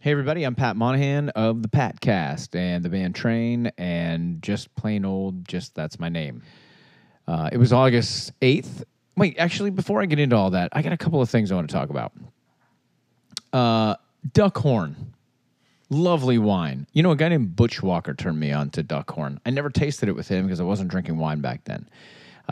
Hey everybody, I'm Pat Monahan of the Patcast and the band Train, and just plain old, just that's my name. It was August 8th. Wait, actually, before I get into all that, I got a couple of things I want to talk about. Duckhorn. Lovely wine. You know, a guy named Butch Walker turned me on to Duckhorn. I never tasted it with him because I wasn't drinking wine back then.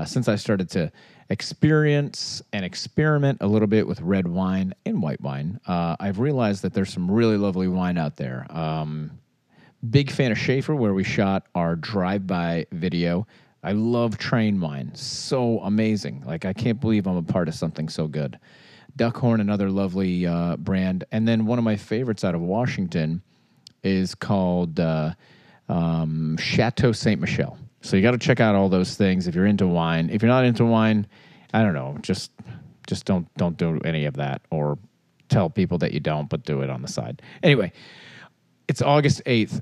Since I started to experience and experiment a little bit with red wine and white wine, I've realized that there's some really lovely wine out there. Big fan of Schaefer, where we shot our drive-by video. I love Train wine. So amazing. Like, I can't believe I'm a part of something so good. Duckhorn, another lovely brand. And then one of my favorites out of Washington is called Chateau Ste. Michelle. So you got to check out all those things if you're into wine. If you're not into wine, I don't know, just don't do any of that, or tell people that you don't, but do it on the side. Anyway, it's August 8th.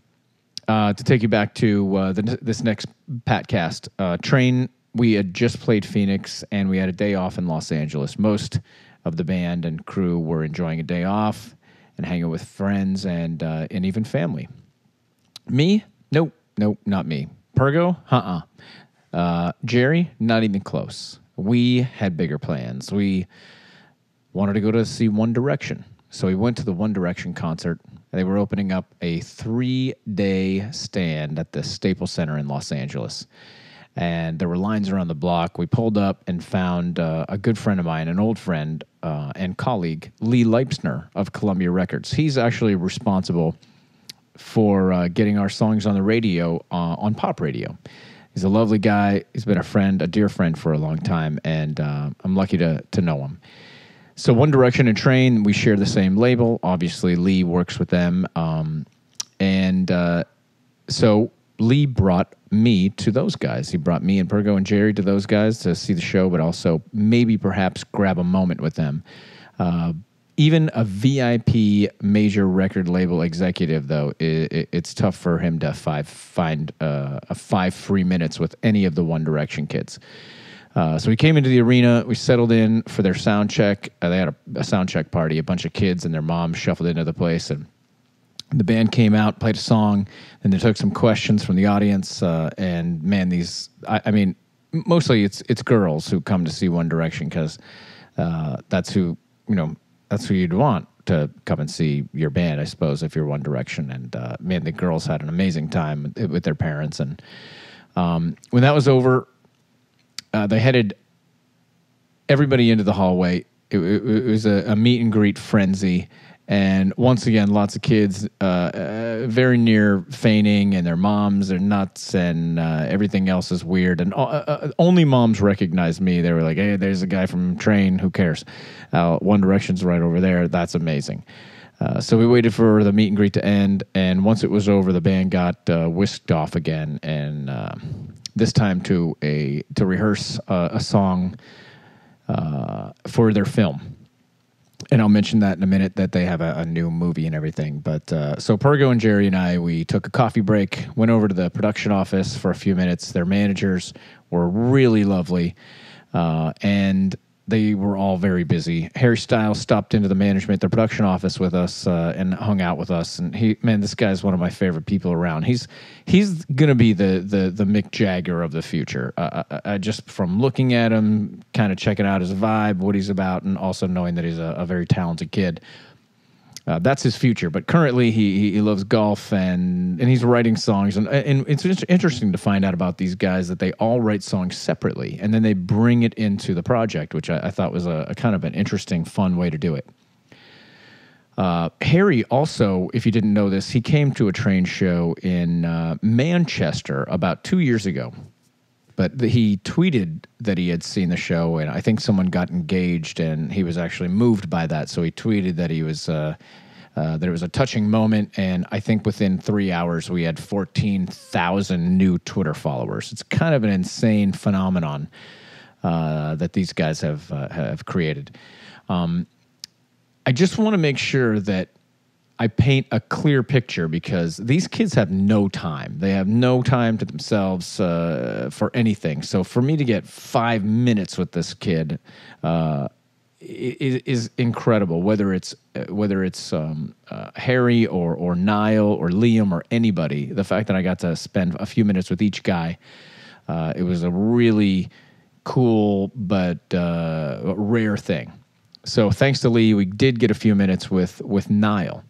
To take you back to this next Patcast, Train, we had just played Phoenix, and we had a day off in Los Angeles. Most of the band and crew were enjoying a day off and hanging with friends and even family. Me? Nope, not me. Pergo? Jerry? Not even close. We had bigger plans. We wanted to go to see One Direction. So we went to the One Direction concert. They were opening up a 3-day stand at the Staples Center in Los Angeles. And there were lines around the block. We pulled up and found a good friend of mine, an old friend and colleague, Lee Leipzner of Columbia Records. He's actually responsible for getting our songs on the radio, on pop radio. He's a lovely guy. He's been a friend, a dear friend for a long time, and I'm lucky to know him. So One Direction and Train, we share the same label. Obviously, Lee works with them. So Lee brought me to those guys. He brought me and Pergo and Jerry to those guys to see the show, but also maybe perhaps grab a moment with them. Even a VIP major record label executive, though, it's tough for him to find 5 free minutes with any of the One Direction kids. So we came into the arena. We settled in for their sound check. They had a sound check party. A bunch of kids and their moms shuffled into the place, and the band came out, played a song, and they took some questions from the audience. And man, mostly it's girls who come to see One Direction because that's who you'd want to come and see your band, I suppose, if you're One Direction. And man, the girls had an amazing time with their parents. And when that was over, they headed everybody into the hallway. It was a meet and greet frenzy. And once again, lots of kids very near fainting, and their moms are nuts, and everything else is weird. And only moms recognized me. They were like, hey, there's a guy from Train. Who cares? One Direction's right over there. That's amazing. So we waited for the meet and greet to end, and once it was over, the band got whisked off again, and this time to rehearse a song for their film. And I'll mention that in a minute, that they have a new movie and everything. But so Pergo and Jerry and I, we took a coffee break, went over to the production office for a few minutes. Their managers were really lovely, and they were all very busy. Harry Styles stopped into the management, the production office with us, and hung out with us. And this guy's one of my favorite people around. He's going to be the Mick Jagger of the future. Just from looking at him, kind of checking out his vibe, what he's about, and also knowing that he's a very talented kid. That's his future. But currently, he loves golf, and he's writing songs. And it's interesting to find out about these guys, that they all write songs separately, and then they bring it into the project, which I thought was a kind of an interesting, fun way to do it. Harry also, if you didn't know this, he came to a Train show in Manchester about 2 years ago. But he tweeted that he had seen the show, and I think someone got engaged, and he was actually moved by that. So he tweeted that he was that it was a touching moment, and I think within 3 hours we had 14,000 new Twitter followers. It's kind of an insane phenomenon that these guys have created. I just want to make sure that I paint a clear picture, because these kids have no time. They have no time to themselves for anything. So for me to get 5 minutes with this kid is incredible. Whether it's Harry or Niall or Liam or anybody, the fact that I got to spend a few minutes with each guy, it was a really cool but rare thing. So thanks to Lee, we did get a few minutes with Niall.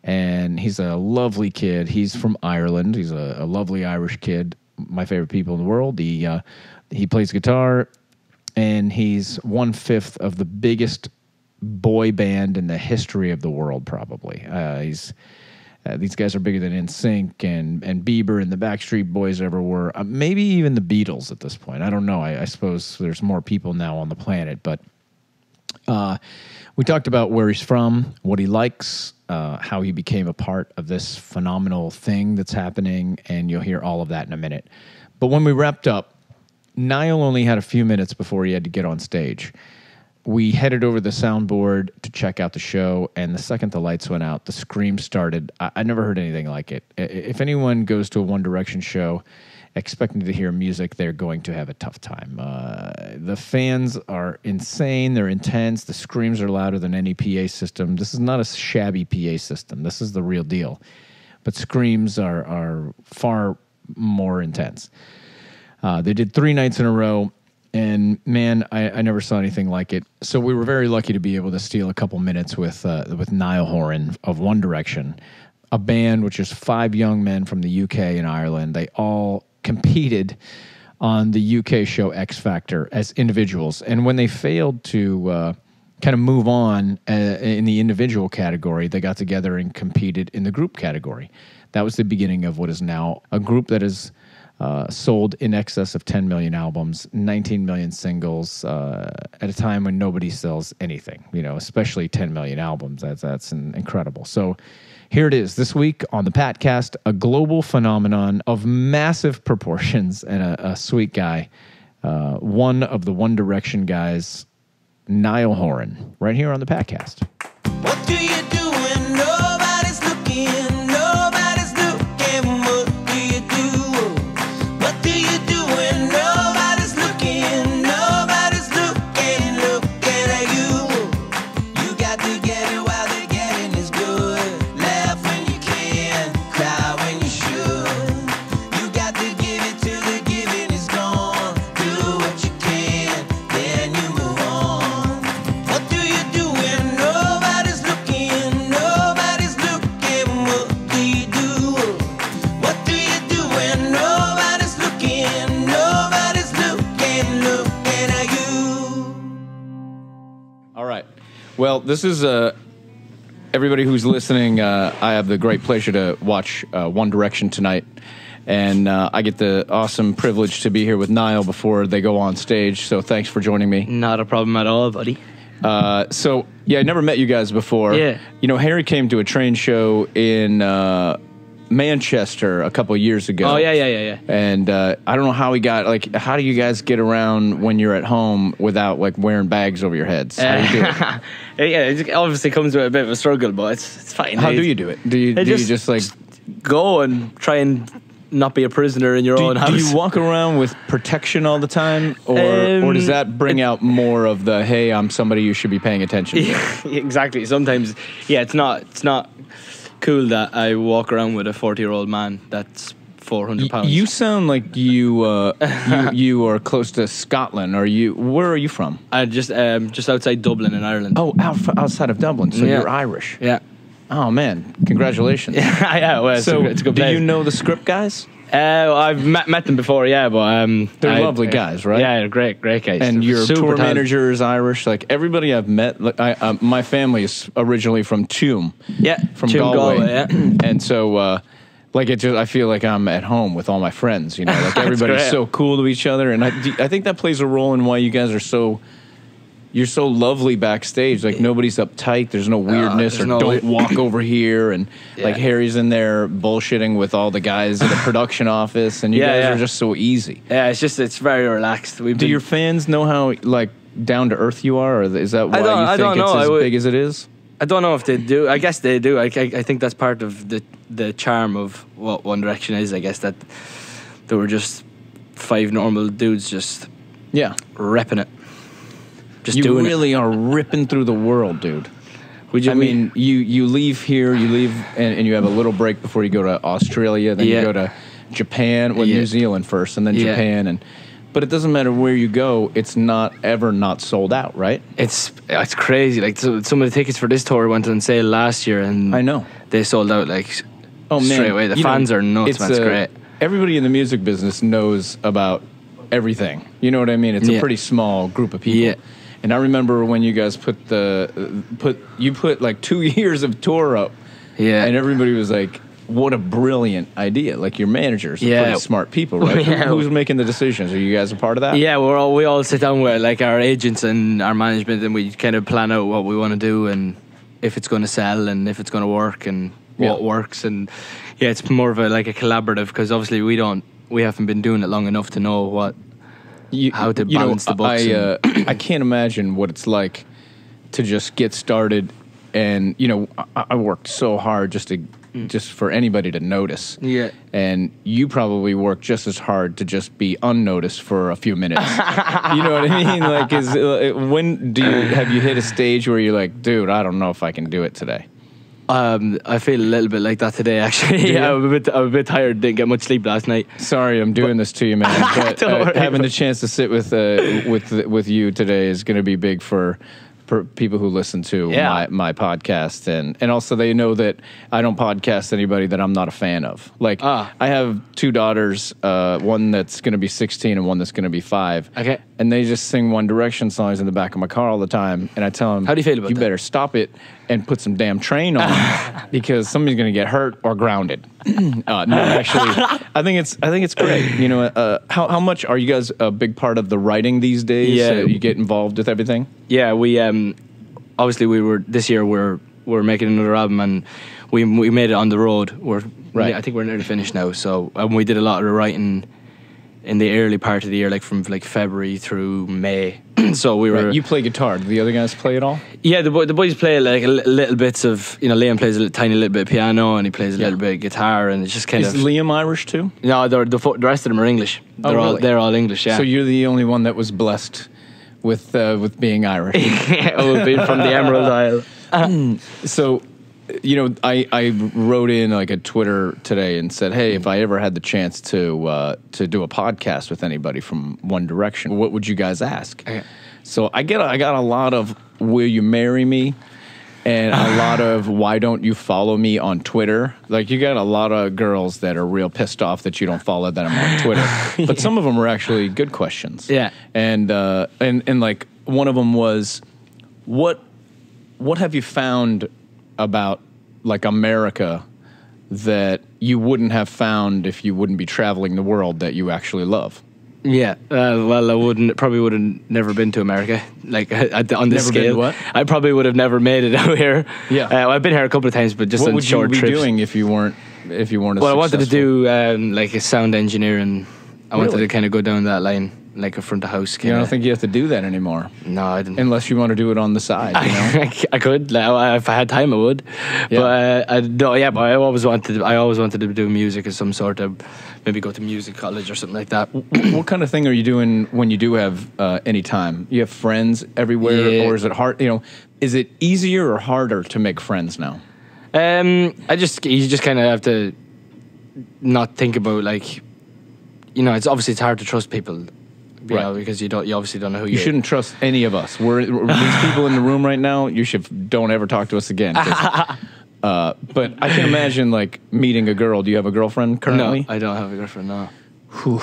And he's a lovely kid. He's from Ireland. He's a lovely Irish kid. My favorite people in the world. He plays guitar, and he's 1/5 of the biggest boy band in the history of the world, probably. These guys are bigger than NSYNC and Bieber and the Backstreet Boys ever were. Maybe even the Beatles at this point. I don't know. I suppose there's more people now on the planet, but we talked about where he's from, what he likes, how he became a part of this phenomenal thing that's happening, and you'll hear all of that in a minute. But when we wrapped up, Niall only had a few minutes before he had to get on stage. We headed over the soundboard to check out the show, and the second the lights went out, the scream started. I never heard anything like it. If anyone goes to a One Direction show expecting to hear music, they're going to have a tough time. The fans are insane. They're intense. The screams are louder than any PA system. This is not a shabby PA system. This is the real deal. But screams are far more intense. They did 3 nights in a row, and man, I never saw anything like it. So we were very lucky to be able to steal a couple minutes with Niall Horan of One Direction, a band which is 5 young men from the UK and Ireland. They all competed on the UK show X Factor as individuals. And when they failed to kind of move on in the individual category, they got together and competed in the group category. That was the beginning of what is now a group that is sold in excess of 10 million albums, 19 million singles, at a time when nobody sells anything, especially 10 million albums. That's incredible. So here it is this week on the Patcast, a global phenomenon of massive proportions and a sweet guy, one of the One Direction guys, Niall Horan, right here on the Patcast. What do you do when nobody's looking? Nobody's looking. What do you do? What do you do when nobody's looking? Nobody's looking, looking at you. You got to get it while the getting is good. Laugh when you can, cry when you should. You got to give it till the giving is gone. Do what you can, then you move on. What do you do when nobody's looking? Nobody's looking. What do you do? What do you do when nobody's looking? Nobody's looking, looking at you. All right. Well, this is everybody who's listening. I have the great pleasure to watch One Direction tonight, and I get the awesome privilege to be here with Niall before they go on stage. So thanks for joining me. Not a problem at all, buddy. So yeah, I never met you guys before. Yeah. Harry came to a train show in Manchester a couple of years ago. Oh, yeah. And I don't know how he got, how do you guys get around when you're at home without, wearing bags over your heads? How do you do it? Yeah, it obviously comes with a bit of a struggle, but it's fine. How do you do it? Do you just go and try and not be a prisoner in your own house? Do you walk around with protection all the time? Or does that bring out more of the, hey, I'm somebody you should be paying attention to? Yeah, exactly. Sometimes, it's not cool that I walk around with a 40-year-old man that's 400 pounds. You sound like you you are close to Scotland. Where are you from? Just outside Dublin in Ireland. Oh, outside of Dublin. So you're Irish. Yeah. Oh man, congratulations. Yeah, well, it's a good place. Do you know the script guys? I've met them before, yeah, but they're lovely guys, right? Yeah, they're great guys. And your tour talented. manager is Irish. Everybody I've met, my family is originally from Tuam. Yeah, from Tuam, Galway. yeah. And so, I feel like I'm at home with all my friends. Everybody's so cool to each other, and I think that plays a role in why you guys are you're so lovely backstage. Nobody's uptight. There's no weirdness don't walk over here. And Harry's in there bullshitting with all the guys in the production office. And you guys are just so easy. Yeah, it's very relaxed. Do your fans know how down to earth you are? Or is that why you think it's as big as it is? I don't know if they do. I guess they do. I think that's part of the charm of what One Direction is. I guess that they were just 5 normal dudes just repping it. just you doing really are ripping through the world, dude. I mean, you leave here, and you have a little break before you go to Australia, then you go to Japan, New Zealand first, and then Japan, but it doesn't matter where you go, it's not ever not sold out, right? It's crazy. Like some of the tickets for this tour went on sale last year, and I know they sold out like straight away. The fans are nuts, man. It's great. Everybody in the music business knows about everything. You know what I mean? It's a pretty small group of people. Yeah. And I remember when you guys put like 2 years of tour up. Yeah. And everybody was like, what a brilliant idea. Like your managers are pretty smart people, right? Who's making the decisions? Are you guys a part of that? Yeah, we all sit down with like our agents and our management, and we kind of plan out what we want to do and if it's going to sell and if it's going to work and what works. And it's more of a collaborative, because obviously we haven't been doing it long enough to know how to balance the books. I can't imagine what it's like to just get started, and I worked so hard just for anybody to notice. Yeah, and you probably work just as hard to just be unnoticed for a few minutes. You know what I mean? Like, have you hit a stage where you're like, dude, I don't know if I can do it today? I feel a little bit like that today, actually. Yeah, I'm a bit tired. Didn't get much sleep last night. Sorry, I'm doing this to you, man. But having the chance to sit with you today is going to be big for people who listen to my podcast, and also they know that I don't podcast anybody that I'm not a fan of. Like, I have 2 daughters, one that's going to be 16 and one that's going to be 5. Okay. And they just sing One Direction songs in the back of my car all the time, and I tell them, how do you feel about that? You better stop it and put some damn train on because somebody's going to get hurt or grounded. No, actually, I think it's great. How much are you guys a big part of the writing these days? Yeah, you get involved with everything. Yeah, we obviously this year we're making another album, and we made it on the road. I think we're nearly finished now. So we did a lot of the writing in the early part of the year, like from February through May. So we were. Right. You play guitar. Do the other guys play at all? Yeah, the boys play like little bits of. Liam plays a tiny little bit of piano, and he plays a little bit of guitar, and it's just kind of. Is Liam Irish too? No, the rest of them are English. They're all English. Yeah. So you're the only one that was blessed with being Irish. Being from the Emerald Isle. So. I wrote in like a Twitter today and said, hey, if I ever had the chance to do a podcast with anybody from One Direction, what would you guys ask? Okay. So I got a lot of will you marry me, and a lot of why don't you follow me on Twitter? Like, you got a lot of girls that are real pissed off that you don't follow them on Twitter. But some of them are actually good questions. Yeah. And like one of them was, what have you found about like America that you wouldn't have found if you wouldn't be traveling the world that you actually love? Yeah, well, I probably would have never been to America, like on this scale. What? I probably would have never made it out here. Yeah, I've been here a couple of times, but just on short trips. What would you be doing if you weren't? Well, I wanted to do like a sound engineer, and I wanted to kind of go down that line. Like a front of house. I don't think you have to do that anymore. No, I didn't. Unless you want to do it on the side. I could. Like, if I had time, I would. Yeah. But I always wanted to do music of some sort of, maybe go to music college or something like that. What kind of thing are you doing when you do have any time? You have friends everywhere, or is it hard? Is it easier or harder to make friends now? You just kind of have to not think about like, it's obviously it's hard to trust people. Because you obviously don't know who you shouldn't trust any of us. These people in the room right now. Don't ever talk to us again. But I can imagine like meeting a girl. Do you have a girlfriend currently? No, I don't have a girlfriend. No. Whew.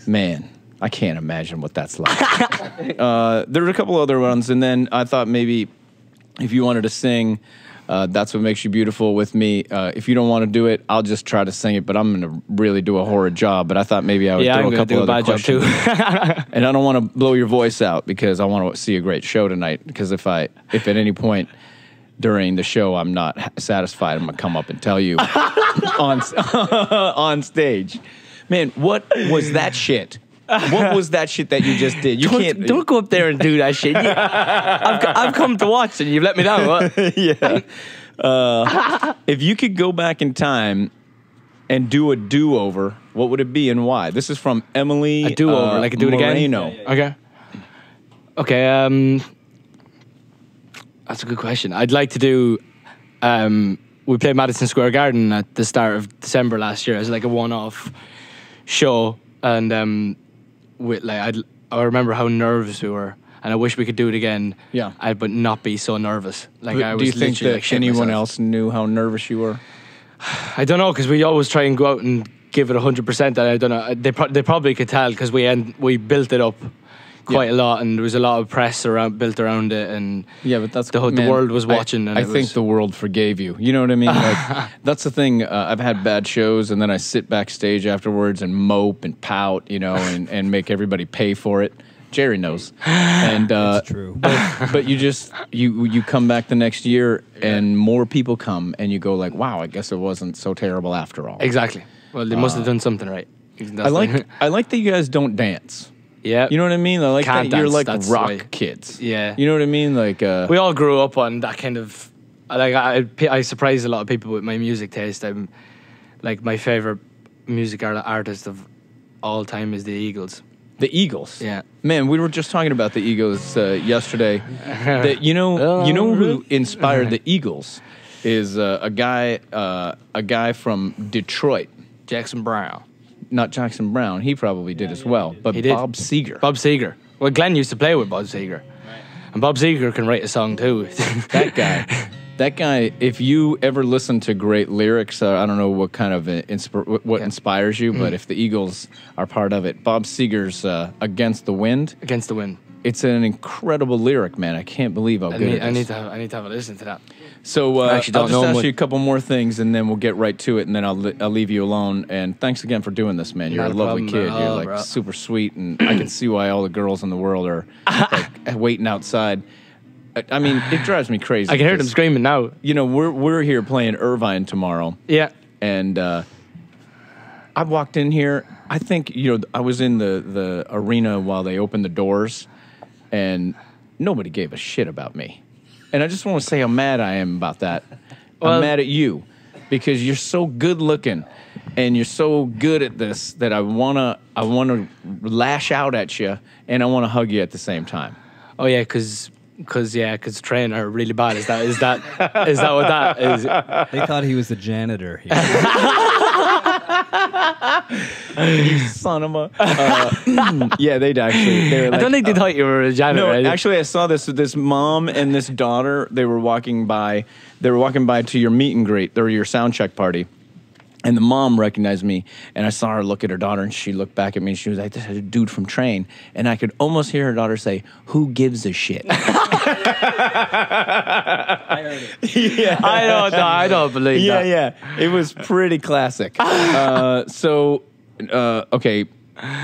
Man, I can't imagine what that's like. There were a couple other ones, and then I thought maybe if you wanted to sing. That's What Makes You Beautiful with me. If you don't want to do it, I'll just try to sing it, but I'm going to really do a horrid job. But I thought maybe I would throw a couple other questions. And I don't want to blow your voice out because I want to see a great show tonight. Because if at any point during the show I'm not satisfied, I'm going to come up and tell you on stage. Man, what was that shit? What was that shit that you just did? Don't go up there and do that shit. I've come to watch and you've let me down. What? Yeah. If you could go back in time and do a do-over, what would it be and why? This is from Emily. A do-over, like a do it again? Yeah. Okay. Okay, that's a good question. I'd like to do. We played Madison Square Garden at the start of December last year as like a one-off show, and I remember how nervous we were, and I wish we could do it again. Yeah, but not be so nervous. Like, but I was do you think literally that like shit anyone myself. else knew how nervous you were? I don't know, because we always try and go out and give it 100%. And I don't know. They probably could tell because we built it up quite a lot, and there was a lot of press built around it, and but that's the world was watching. I think the world forgave you. You know what I mean? Like, that's the thing. I've had bad shows, and then I sit backstage afterwards and mope and pout, and make everybody pay for it. Jerry knows, and That's true. But you come back the next year, and more people come, and you go like, wow, I guess it wasn't so terrible after all. Exactly. Well, they must have done something right. I like that you guys don't dance. Yeah. You know what I mean? I like Can't that you're dance, like that's rock right. kids. Yeah. You know what I mean? Like we all grew up on that kind of. Like, I surprise a lot of people with my music taste. I'm like, my favorite music artist of all time is the Eagles. The Eagles. Yeah. Man, we were just talking about the Eagles yesterday. That you know who inspired the Eagles is a guy from Detroit. Jackson Brown. Not Jackson Brown. He probably did as well. But He did. Bob Seger. Bob Seger. Well, Glenn used to play with Bob Seger. And Bob Seger can write a song too. That guy, if you ever listen to great lyrics, I don't know what kind of inspires you, but if the Eagles are part of it, Bob Seger's Against the Wind. Against the Wind. It's an incredible lyric, man. I can't believe how good it is. I need to have a listen to that. So I I'll actually don't just know ask much. you a couple more things, and then we'll get right to it, and then I'll leave you alone. And thanks again for doing this, man. You're Not a a lovely problem kid. at You're all, like bro. super sweet, and I can see why all the girls in the world are like waiting outside. I mean, it drives me crazy. I can hear them 'cause, screaming now. we're here playing Irvine tomorrow. Yeah. And I walked in here. I think, I was in the arena while they opened the doors, and nobody gave a shit about me. And I just want to say how mad I am about that. Well, I'm mad at you because you're so good looking and you're so good at this that I wanna lash out at you and I want to hug you at the same time. Oh yeah, because train are really bad. Is that what that is? They thought he was the janitor here. You son of a. Yeah, they'd actually. They were like, I don't think they thought you were a janitor. No, right? actually, I saw this mom and this daughter. They were walking by to your meet and greet or your sound check party. And the mom recognized me, and I saw her look at her daughter, and she looked back at me, and she was like, "This is a dude from Train." And I could almost hear her daughter say, "Who gives a shit?" I heard it. Yeah, I don't believe that. Yeah. It was pretty classic. Okay,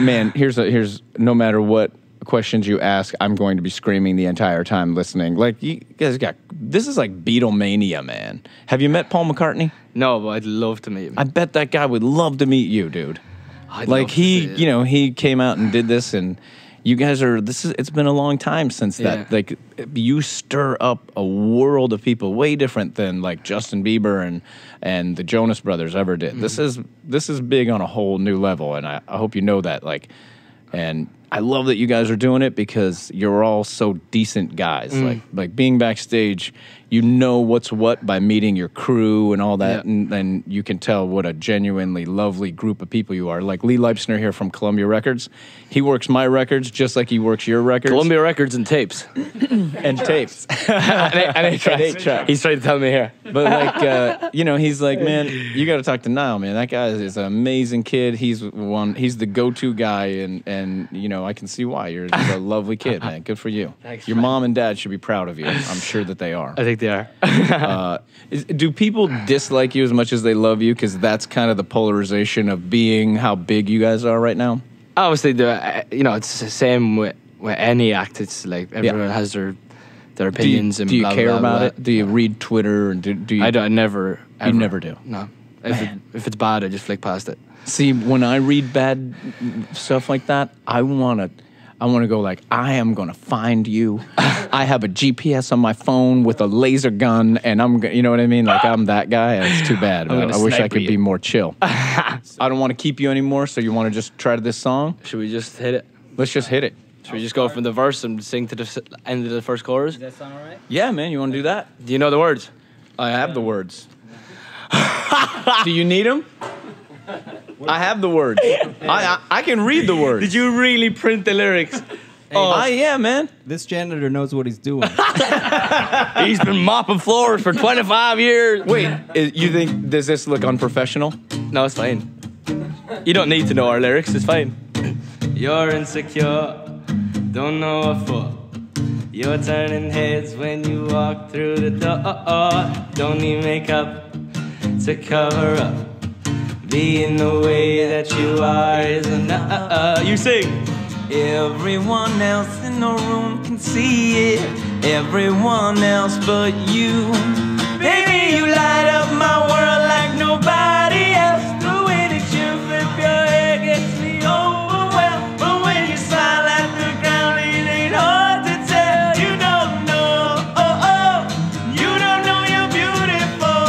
man. Here's no matter what questions you ask, I'm going to be screaming the entire time listening. Like, you guys this is like Beatlemania, man. Have you met Paul McCartney? No, but I'd love to meet him. I bet that guy would love to meet you, dude. I'd Like love to see it. he came out and did this, and you guys it's been a long time since that. Yeah. Like, you stir up a world of people way different than like Justin Bieber and the Jonas Brothers ever did. Mm-hmm. This is big on a whole new level, and I hope you know that. Like, and I love that you guys are doing it because you're all so decent guys. Like being backstage, you know what's what by meeting your crew and all that, Yeah. and you can tell what a genuinely lovely group of people you are. Like Lee Leipzner here from Columbia Records, he works my records just like he works your records. Columbia Records and tapes. and tapes. and 8 tracks. He's trying to tell me here. But like, he's like, man, you got to talk to Niall, man. That guy is an amazing kid. He's the go-to guy, and I can see why. You're just a lovely kid, man. Good for you. Thanks, Your man. mom and dad should be proud of you. I'm sure that they are. I think they are. Do people dislike you as much as they love you? Because that's kind of the polarization of being how big you guys are right now. Obviously, it's the same with any act. It's like everyone has their opinions and do you blah, care blah, about blah. it? Do you read Twitter and do you? I never. Ever. You never do. No. If it's bad, I just flick past it. See, when I read bad stuff like that, I want to go like, I am going to find you. I have a GPS on my phone with a laser gun, and you know what I mean? Like, I'm that guy. And it's too bad. I'm gonna I wish I sniper could you. be more chill. I don't want to keep you anymore, so you want to just try this song? Should we just hit it? Let's just hit it. Should we just go from the verse and sing to the end of the first chorus? Does that sound all right? Yeah, man, you want to do that? Do you know the words? I have the words. Do you need them? I have the words. I can read the words. Did you really print the lyrics? Yeah, man. This janitor knows what he's doing. He's been mopping floors for 25 years. Wait, you think, does this look unprofessional? No, it's fine. You don't need to know our lyrics. It's fine. You're insecure, don't know what for. You're turning heads when you walk through the door. Don't need makeup to cover up. Being the way that you are is enough. You sing. Everyone else in the room can see it. Everyone else but you. Baby, you light up my world like nobody else. The way that you flip your hair gets me overwhelmed. But when you smile at the ground, it ain't hard to tell. You don't know, you don't know you're beautiful.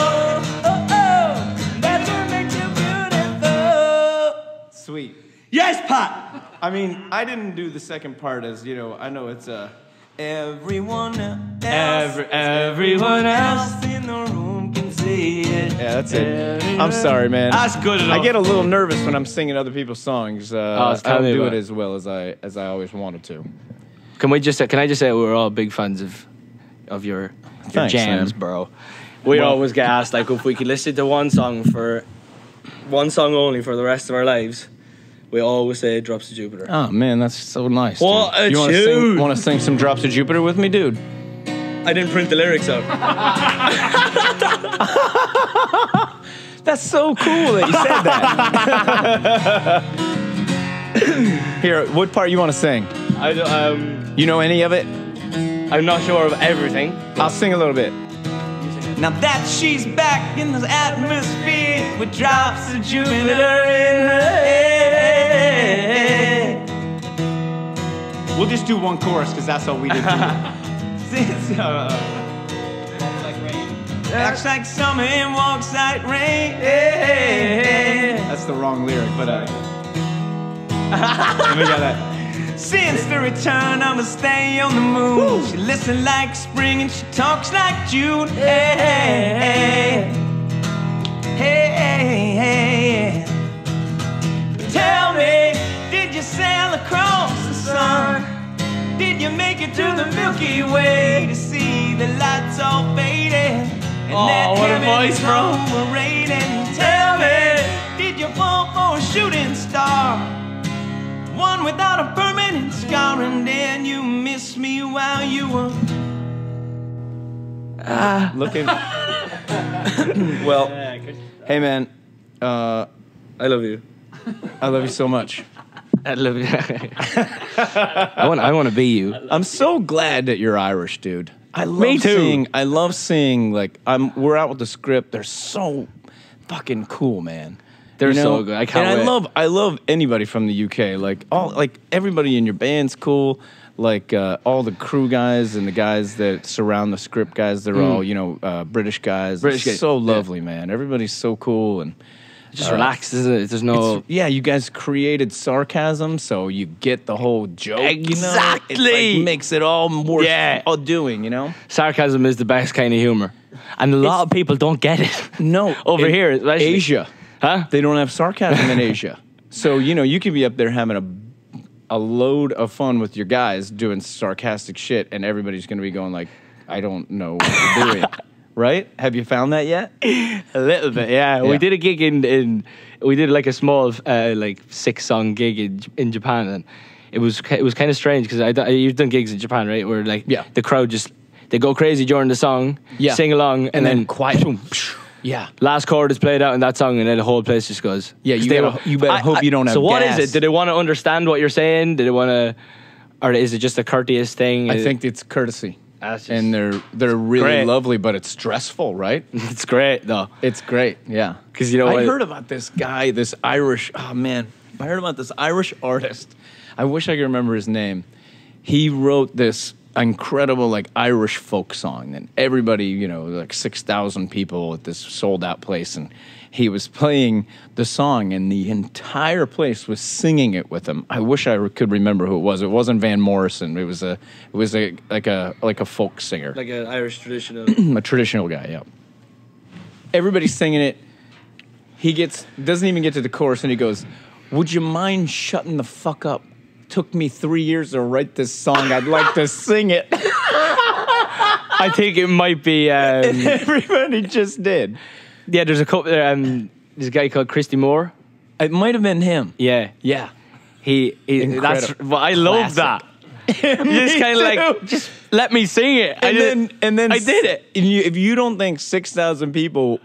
That's what makes you beautiful. Sweet. Yes, Pat. I mean, I didn't do the second part as, you know, I know it's Everyone else, Everyone else in the room can see it. yeah, that's it. I'm sorry, man. That's good enough. I get a little nervous when I'm singing other people's songs. I tell don't me do about it it. as well as I always wanted to. Can I just say we're all big fans of your Thanks, jams, man. bro. We always get asked like if we could listen to one song only for the rest of our lives. We always say Drops of Jupiter. Oh man, that's so nice. What dude. a You tune! want to sing some Drops of Jupiter with me, dude? I didn't print the lyrics out. That's so cool that you said that. Here, what part you want to sing? You know any of it? I'm not sure of everything. I'll sing a little bit. Now that she's back in the atmosphere with drops of Jupiter in her head. We'll just do one chorus because that's all we did. Acts like summer and walks like rain. That's the wrong lyric, but let me get that. Since the return of a stay on the moon, she listens like spring and she talks like June. Hey, hey, hey. Tell me, did you sail across the sun? Did you make it to the Milky Way to see the lights all fading? And what a voice, bro. Overrated. Tell me, did you fall for a shooting star? One without a permanent scar, and then you missed me while you were Looking. Well, hey man, I love you. I love you so much. I love you. I want to be you. I'm so glad that you're Irish, dude. I love Me too. seeing. I love seeing. Like we're out with the script. They're so fucking cool, man. They're You know? so good. I can't and wait. I love anybody from the UK. Like everybody in your band's cool. Like all the crew guys and the guys that surround the script guys. They're all British guys. British It's guys, so yeah. lovely, man. Everybody's so cool and. Just relax, isn't it? There's no. Yeah, you guys created sarcasm, so you get the whole joke. Exactly. You know? It like, makes it all more Yeah. all doing. You know. Sarcasm is the best kind of humor, and a lot of people don't get it. No, Over here, especially. Asia, Huh? they don't have sarcasm in Asia. So you can be up there having a load of fun with your guys doing sarcastic shit, and everybody's going to be going like, "I don't know what you're doing." Right? Have you found that yet? A little bit, yeah. We did a gig in we did like a small like 6-song gig in Japan, and it was kind of strange because you've done gigs in Japan, right? Where like the crowd they go crazy during the song, sing along, and then quiet. Yeah. Last chord is played out in that song, and then the whole place just goes. Yeah, you better hope you don't have So what gas. is it? Do they want to understand what you're saying? Do they want to, or is it just a courteous thing? I think it's courtesy. That's just And they're really great. lovely, but it's stressful, right? it's great though. It's great, yeah. 'Cause you know I what? heard about this guy, this Irish. Oh man, I heard about this Irish artist. I wish I could remember his name. He wrote this incredible like Irish folk song, and everybody, you know, like 6,000 people at this sold out place, and he was playing the song, and the entire place was singing it with him. I wish I could remember who it was. It wasn't Van Morrison. It was a like a folk singer, Like an Irish traditional. a traditional guy. Yeah. Everybody's singing it. He doesn't even get to the chorus, and he goes, "Would you mind shutting the fuck up? Took me 3 years to write this song. I'd like to sing it." I think it might be. Everybody just did. Yeah, there's a couple. There's a guy called Christy Moore. It might have been him. Yeah, Yeah. he that's. Incredible. Well, I love that. Just kind of like, just let me sing it. And then I did it. And if you don't think 6,000 people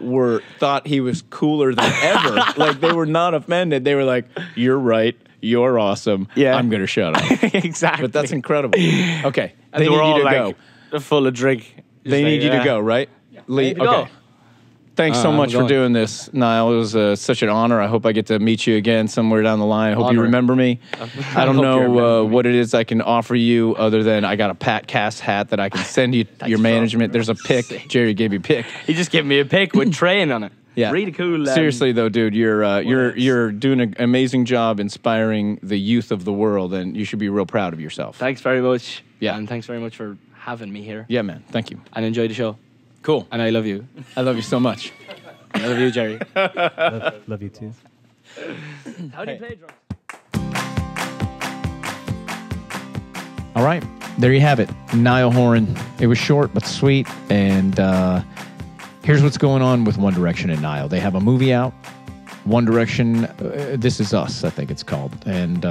thought he was cooler than ever, like they were not offended. They were like, "You're right. You're awesome. Yeah. I'm gonna shut up." Exactly. But that's incredible. Okay, And they we're need all you to like, go. full of drink. They need you to go, right? Lee, need to go. okay. Thanks so I'm much for going. doing this, Niall. It was such an honor. I hope I get to meet you again somewhere down the line. I hope you Honor. remember me. I don't hope you know remember me. what it is I can offer you other than I got a Patcast hat that I can send you your management. There's a pick. Jerry gave you a pick. He just gave me a pic with train on it. Yeah. Really cool. Seriously though, dude, you're doing an amazing job inspiring the youth of the world, and you should be real proud of yourself. Thanks very much. Yeah. And thanks very much for having me here. Yeah, man. Thank you. And enjoy the show. Cool. And I love you. I love you so much. I love you, Jerry. Love you too. How do you play drums? All right, there you have it. Niall Horan. It was short but sweet. And here's what's going on with One Direction and Niall. They have a movie out, One Direction, This Is Us, I think it's called. And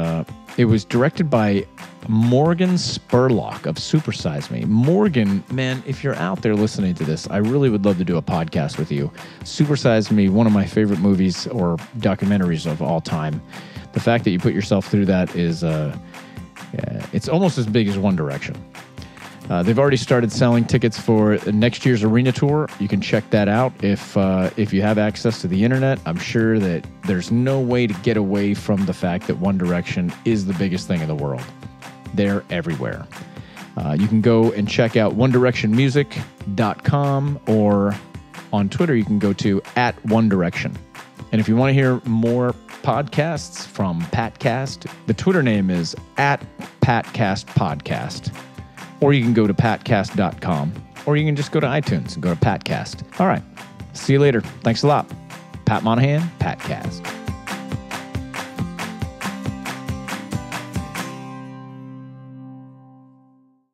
it was directed by Morgan Spurlock of Super Size Me. Morgan, man, if you're out there listening to this, I really would love to do a podcast with you. Super Size Me, one of my favorite movies or documentaries of all time. The fact that you put yourself through that is, it's almost as big as One Direction. They've already started selling tickets for next year's arena tour. You can check that out if you have access to the internet. I'm sure that there's no way to get away from the fact that One Direction is the biggest thing in the world. They're everywhere. You can go and check out onedirectionmusic.com, or on Twitter you can go to @OneDirection. And if you want to hear more podcasts from Patcast, the Twitter name is @PatcastPodcast. Or you can go to patcast.com, or you can just go to iTunes and go to Patcast. All right. See you later. Thanks a lot. Pat Monahan, Patcast.